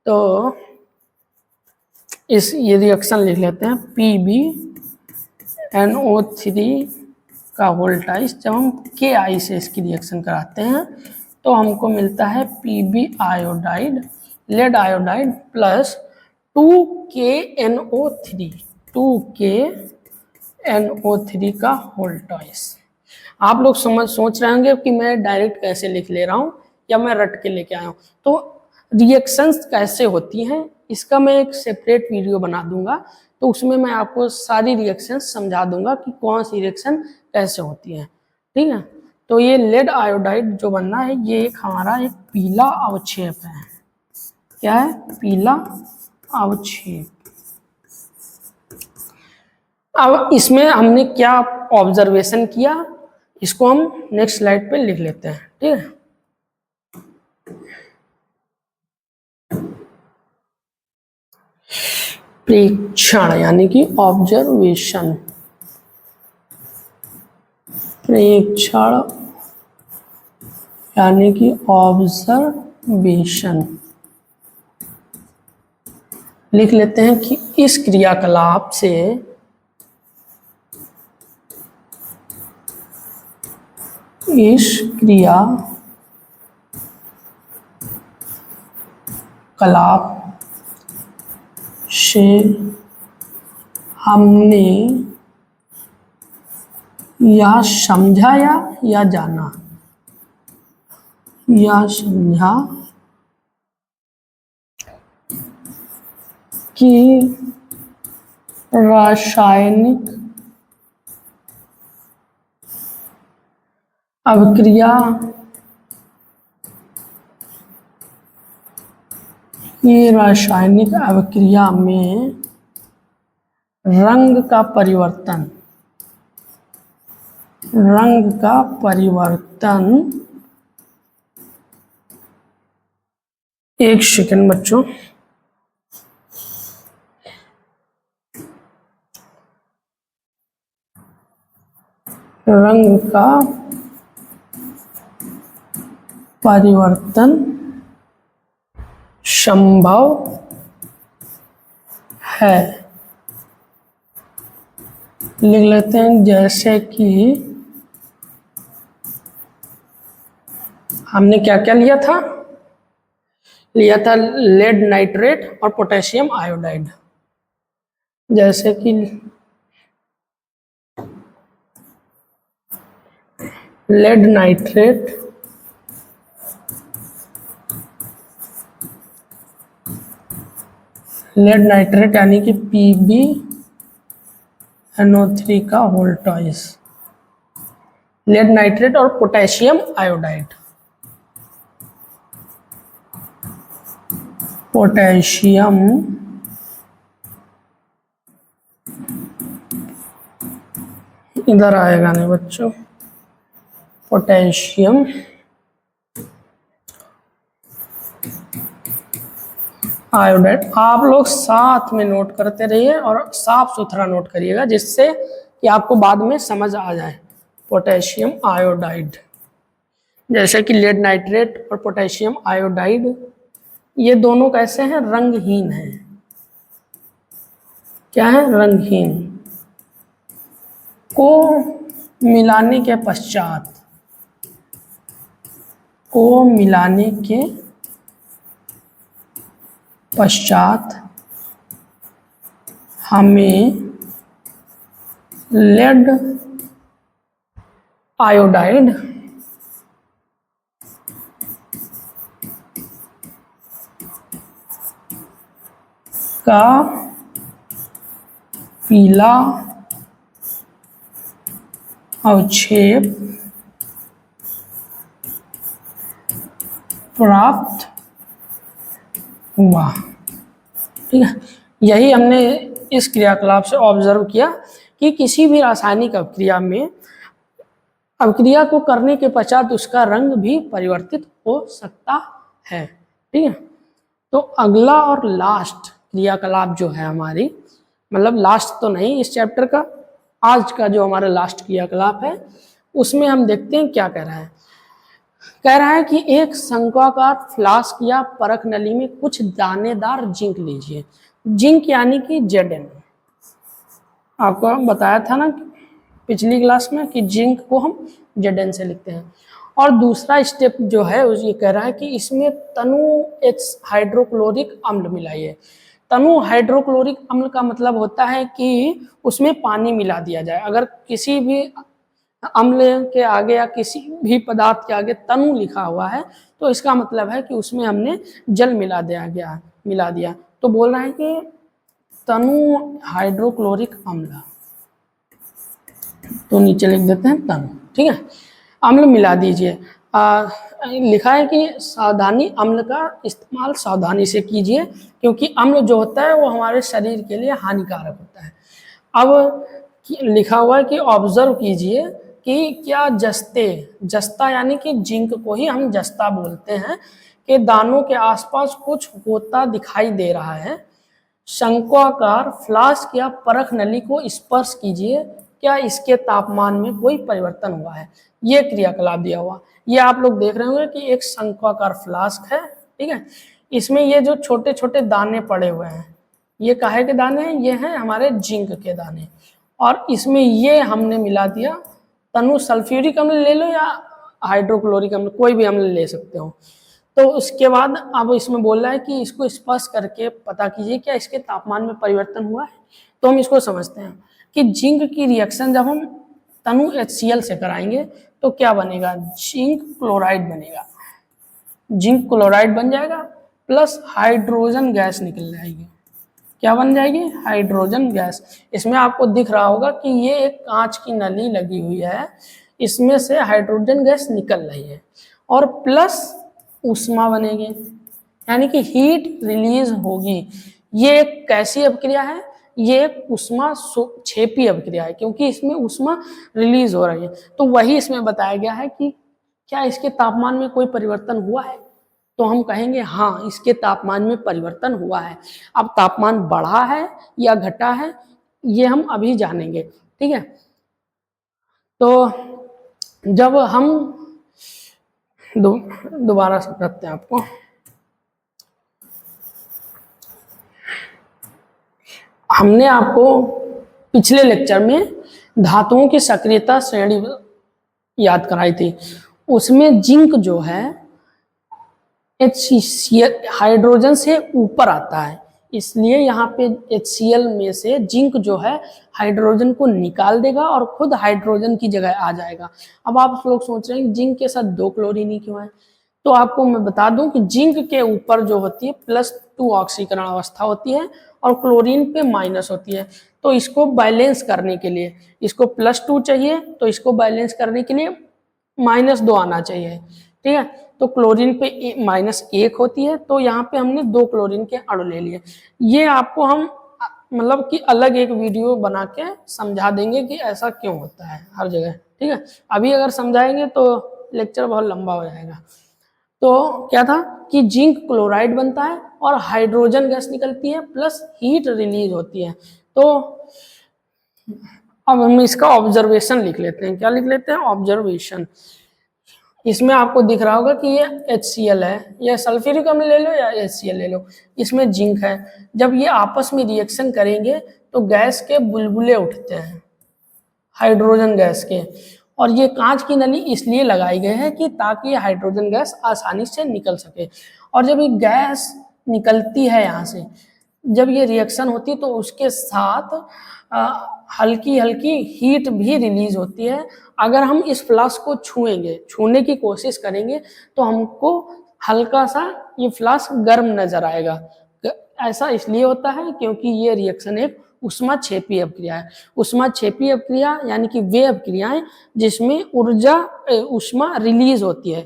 तो ये रिएक्शन लिख लेते हैं PbNO3 का वोल्टाइज। जब हम KI से इसकी रिएक्शन कराते हैं तो हमको मिलता है Pb iodide lead iodide plus 2KNO3 का वोल्टाइज। आप लोग सोच रहे होंगे कि मैं डायरेक्ट कैसे लिख ले रहा हूँ या मैं रट के लेके आया हूँ। तो रिएक्शंस कैसे होती हैं इसका मैं एक सेपरेट वीडियो बना दूंगा, तो उसमें मैं आपको सारी रिएक्शंस समझा दूंगा कि कौन सी रिएक्शन कैसे होती है। ठीक है, तो ये लेड आयोडाइड जो बनना है ये एक हमारा एक पीला अवक्षेप है। क्या है? पीला अवक्षेप। अब इसमें हमने क्या ऑब्जर्वेशन किया इसको हम नेक्स्ट स्लाइड पे लिख लेते हैं। ठीक है, प्रेक्षण यानी कि ऑब्जर्वेशन। प्रेक्षण यानी कि ऑब्जर्वेशन लिख लेते हैं कि इस क्रियाकलाप से हमने यह समझा या जाना कि रासायनिक अभिक्रिया में रंग का परिवर्तन एक सेकंड बच्चों, रंग का परिवर्तन संभव है। लिख लेते हैं जैसे कि हमने क्या क्या लिया था लेड नाइट्रेट और पोटेशियम आयोडाइड। जैसे कि लेड नाइट्रेट यानी कि PbNO3 का वोल्टाइज, लेड नाइट्रेट और पोटेशियम आयोडाइड। पोटेशियम इधर आएगा नहीं बच्चों, पोटेशियम आयोडाइड। आप लोग साथ में नोट करते रहिए और साफ सुथरा नोट करिएगा जिससे कि आपको बाद में समझ आ जाए। पोटेशियम आयोडाइड, जैसे कि लेड नाइट्रेट और पोटेशियम आयोडाइड, ये दोनों कैसे हैं? रंगहीन हैं। क्या है? रंगहीन। को मिलाने के पश्चात हमें लेड आयोडाइड का पीला अवक्षेप प्राप्त वाह, ठीक है। यही हमने इस क्रियाकलाप से ऑब्जर्व किया कि किसी भी रासायनिक अभिक्रिया में अभिक्रिया को करने के पश्चात उसका रंग भी परिवर्तित हो सकता है, ठीक है। तो अगला और लास्ट क्रियाकलाप जो है हमारी, मतलब लास्ट तो नहीं इस चैप्टर का, आज का जो हमारा लास्ट क्रियाकलाप है उसमें हम देखते हैं क्या कह रहा है। कह रहा है कि एक शंक्वाकार फ्लास्क या परख नली में कुछ दानेदार जिंक लीजिए। जिंक यानी कि Zn, आपको बताया था ना पिछली क्लास में कि जिंक को हम Zn से लिखते हैं। और दूसरा स्टेप जो है ये कह रहा है कि इसमें तनु H हाइड्रोक्लोरिक अम्ल मिलाइए। तनु हाइड्रोक्लोरिक अम्ल का मतलब होता है कि उसमें पानी मिला दिया जाए। अगर किसी भी अम्ल के आगे या किसी भी पदार्थ के आगे तनु लिखा हुआ है तो इसका मतलब है कि उसमें हमने जल मिला दिया। तो बोल रहा है कि तनु हाइड्रोक्लोरिक अम्ल, तो नीचे लिख देते हैं तनु, ठीक है। अम्ल मिला दीजिए। लिखा है कि सावधानी, अम्ल का इस्तेमाल सावधानी से कीजिए क्योंकि अम्ल जो होता है वो हमारे शरीर के लिए हानिकारक होता है। अब लिखा हुआ है कि ऑब्जर्व कीजिए कि क्या जस्ता यानी कि जिंक को ही हम जस्ता बोलते हैं, कि दानों के आसपास कुछ होता दिखाई दे रहा है। शंक्वाकार फ्लास्क या परख नली को स्पर्श कीजिए, क्या इसके तापमान में कोई परिवर्तन हुआ है। ये क्रियाकलाप दिया हुआ, ये आप लोग देख रहे होंगे कि एक शंक्वाकार फ्लास्क है, ठीक है। इसमें ये जो छोटे छोटे दाने पड़े हुए हैं, ये काहे के दाने हैं, ये हैं हमारे जिंक के दाने। और इसमें ये हमने मिला दिया तनु सल्फ्यूरिक अम्ल ले लो या हाइड्रोक्लोरिक अम्ल, कोई भी अम्ल ले सकते हो। तो उसके बाद अब इसमें बोल रहा है कि इसको स्पर्श करके पता कीजिए क्या इसके तापमान में परिवर्तन हुआ है। तो हम इसको समझते हैं कि जिंक की रिएक्शन जब हम तनु HCl से कराएंगे तो क्या बनेगा, जिंक क्लोराइड बनेगा। जिंक क्लोराइड बन जाएगा प्लस हाइड्रोजन गैस निकल जाएगी। क्या बन जाएगी, हाइड्रोजन गैस। इसमें आपको दिख रहा होगा कि ये एक कांच की नली लगी हुई है, इसमें से हाइड्रोजन गैस निकल रही है और प्लस ऊष्मा बनेगी, यानी कि हीट रिलीज होगी। ये एक कैसी अभिक्रिया है, ये एक ऊष्मा क्षेपी अभिक्रिया है क्योंकि इसमें ऊष्मा रिलीज हो रही है। तो वही इसमें बताया गया है कि क्या इसके तापमान में कोई परिवर्तन हुआ है, तो हम कहेंगे हाँ इसके तापमान में परिवर्तन हुआ है। अब तापमान बढ़ा है या घटा है ये हम अभी जानेंगे, ठीक है। तो जब हम दोबारा से करते हैं आपको, हमने आपको पिछले लेक्चर में धातुओं की सक्रियता श्रेणी याद कराई थी। उसमें जिंक जो है HCl हाइड्रोजन से ऊपर आता है, इसलिए यहाँ पे HCl में से जिंक जो है हाइड्रोजन को निकाल देगा और खुद हाइड्रोजन की जगह आ जाएगा। अब आप लोग सोच रहे हैं जिंक के साथ 2 क्लोरीन ही क्यों है, तो आपको मैं बता दूं कि जिंक के ऊपर जो होती है +2 ऑक्सीकरण अवस्था होती है और क्लोरीन पे माइनस होती है। तो इसको बैलेंस करने के लिए इसको +2 चाहिए, तो इसको बैलेंस करने के लिए -2 आना चाहिए, ठीक है। तो क्लोरीन पे -1 होती है, तो यहाँ पे हमने 2 क्लोरीन के अणु ले लिए। ये आपको हम मतलब कि अलग एक वीडियो बना के समझा देंगे कि ऐसा क्यों होता है हर जगह, ठीक है। अभी अगर समझाएंगे तो लेक्चर बहुत लंबा हो जाएगा। तो क्या था कि जिंक क्लोराइड बनता है और हाइड्रोजन गैस निकलती है प्लस हीट रिलीज होती है। तो अब हम इसका ऑब्जर्वेशन लिख लेते हैं। क्या लिख लेते हैं, ऑब्जर्वेशन। इसमें आपको दिख रहा होगा कि ये HCl है, या सल्फ्यूरिक अम्ल ले लो या HCl ले लो, इसमें जिंक है। जब ये आपस में रिएक्शन करेंगे तो गैस के बुलबुले उठते हैं, हाइड्रोजन गैस के। और ये कांच की नली इसलिए लगाई गई है कि ताकि ये हाइड्रोजन गैस आसानी से निकल सके। और जब ये गैस निकलती है यहाँ से, जब ये रिएक्शन होती है तो उसके साथ हल्की हल्की हीट भी रिलीज होती है। अगर हम इस फ्लास्क को छूने की कोशिश करेंगे तो हमको हल्का सा ये फ्लास्क गर्म नजर आएगा। ऐसा इसलिए होता है क्योंकि ये रिएक्शन एक ऊष्माक्षेपी अभिक्रिया है। ऊष्माक्षेपी अभिक्रिया यानी कि वे अभिक्रियाएं जिसमें ऊष्मा रिलीज होती है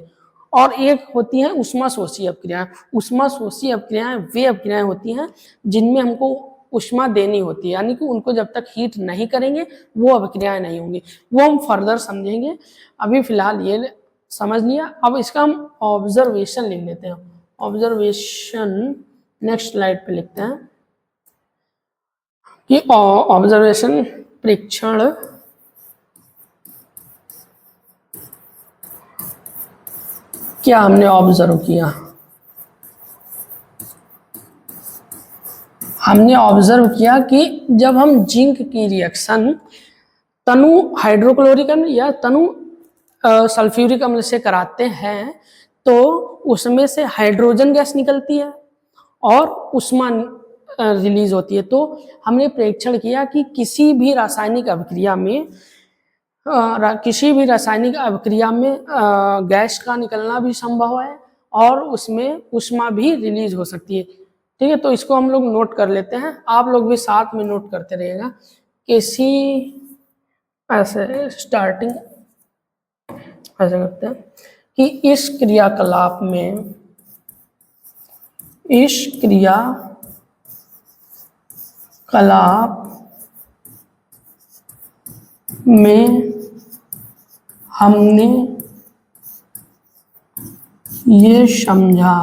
और एक होती है ऊष्माशोषी अपक्रियाएं। ऊष्माशोषी अपक्रियाएं वे अपक्रियाएं होती हैं जिनमें हमको ऊष्मा देनी होती है, यानी कि उनको जब तक हीट नहीं करेंगे वो अपक्रियाएं नहीं होंगी। वो हम फर्दर समझेंगे, अभी फिलहाल ये समझ लिया। अब इसका हम ऑब्जर्वेशन लिख लेते हैं। ऑब्जर्वेशन नेक्स्ट स्लाइड पे लिखते हैं कि ऑब्जर्वेशन प्रेक्षण क्या हमने ऑब्जर्व किया। हमने ऑब्जर्व किया कि जब हम जिंक की रिएक्शन तनु हाइड्रोक्लोरिक अम्ल या तनु सल्फ्यूरिक अम्ल से कराते हैं तो उसमें से हाइड्रोजन गैस निकलती है और ऊष्मा रिलीज होती है। तो हमने प्रेक्षण किया कि किसी भी रासायनिक अभिक्रिया में गैस का निकलना भी संभव है और उसमें ऊष्मा भी रिलीज हो सकती है। ठीक है, तो इसको हम लोग नोट कर लेते हैं, आप लोग भी साथ में नोट करते रहिएगा। किसी ऐसे स्टार्टिंग ऐसे करते हैं कि इस क्रियाकलाप में हमने ये समझा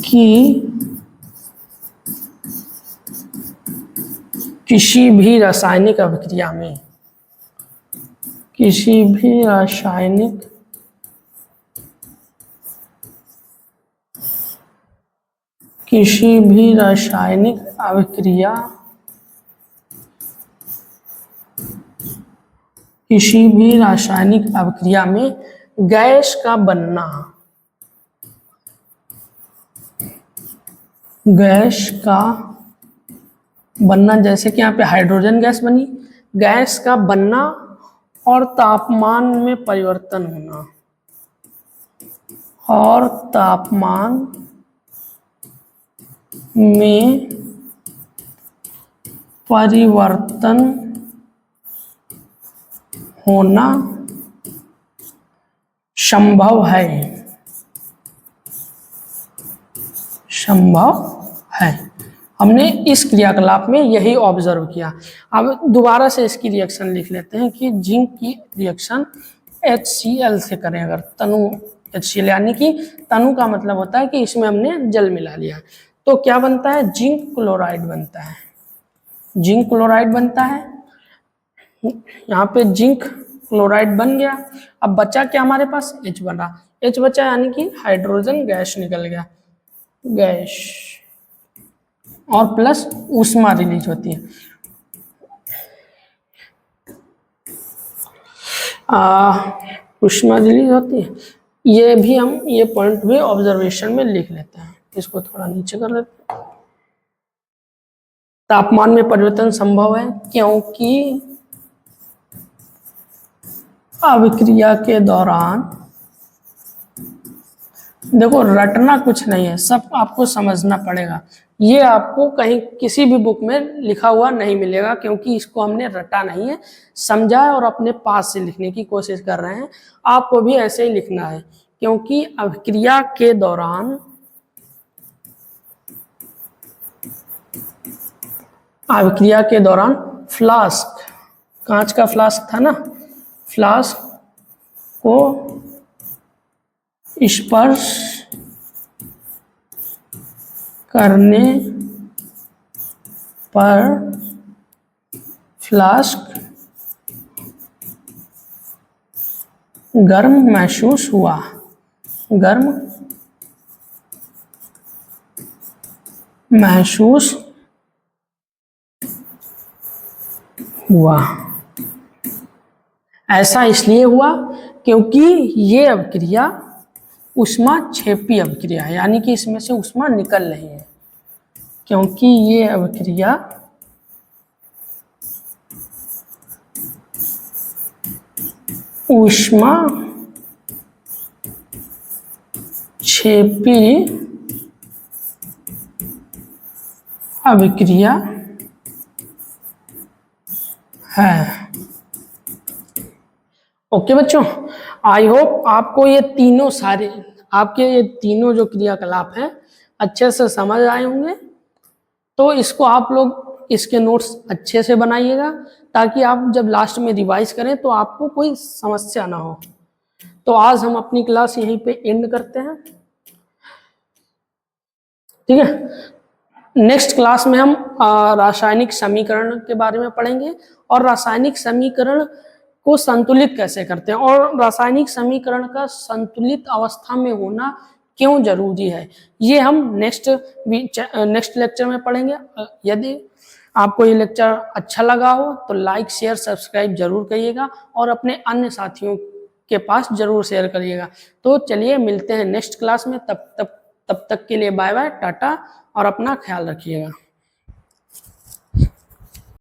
कि किसी भी रासायनिक अभिक्रिया में गैस का बनना जैसे कि यहाँ पे हाइड्रोजन गैस बनी, गैस का बनना और तापमान में परिवर्तन होना और तापमान में परिवर्तन होना संभव है। हमने इस क्रियाकलाप में यही ऑब्जर्व किया। अब दोबारा से इसकी रिएक्शन लिख लेते हैं कि जिंक की रिएक्शन HCl से करें अगर, तनु HCl यानी कि तनु का मतलब होता है कि इसमें हमने जल मिला लिया, तो क्या बनता है, जिंक क्लोराइड बनता है। जिंक क्लोराइड बनता है, यहाँ पे जिंक क्लोराइड बन गया। अब बचा क्या हमारे पास, H बना, H बचा यानी कि हाइड्रोजन गैस निकल गया, गैस और प्लस ऊष्मा रिलीज होती है। ऊष्मा रिलीज होती है, ये भी हम ये पॉइंट भी ऑब्जर्वेशन में लिख लेते हैं। इसको थोड़ा नीचे कर लेते हैं। तापमान में परिवर्तन संभव है क्योंकि अभिक्रिया के दौरान, देखो रटना कुछ नहीं है, सब आपको समझना पड़ेगा। ये आपको कहीं किसी भी बुक में लिखा हुआ नहीं मिलेगा क्योंकि इसको हमने रटा नहीं है, समझा है और अपने पास से लिखने की कोशिश कर रहे हैं। आपको भी ऐसे ही लिखना है क्योंकि अभिक्रिया के दौरान फ्लास्क, कांच का फ्लास्क था ना, फ्लास्क को स्पर्श करने पर फ्लास्क गर्म महसूस हुआ, ऐसा इसलिए हुआ क्योंकि ये अभिक्रिया ऊष्माक्षेपी अभिक्रिया है, यानी कि इसमें से ऊष्मा निकल रही है, क्योंकि ये अभिक्रिया ऊष्माक्षेपी अभिक्रिया है। ओके बच्चों, आई होप आपको ये तीनों सारे आपके ये तीनों जो क्रियाकलाप हैं अच्छे से समझ आए होंगे। तो इसको आप लोग इसके नोट्स अच्छे से बनाइएगा, ताकि आप जब लास्ट में रिवाइज करें तो आपको कोई समस्या ना हो। तो आज हम अपनी क्लास यहीं पे एंड करते हैं, ठीक है। नेक्स्ट क्लास में हम रासायनिक समीकरण के बारे में पढ़ेंगे, और रासायनिक समीकरण को संतुलित कैसे करते हैं, और रासायनिक समीकरण का संतुलित अवस्था में होना क्यों जरूरी है, ये हम नेक्स्ट लेक्चर में पढ़ेंगे। यदि आपको ये लेक्चर अच्छा लगा हो तो लाइक शेयर सब्सक्राइब जरूर करिएगा, और अपने अन्य साथियों के पास जरूर शेयर करिएगा। तो चलिए मिलते हैं नेक्स्ट क्लास में, तब तक के लिए बाय बाय, टाटा, और अपना ख्याल रखिएगा।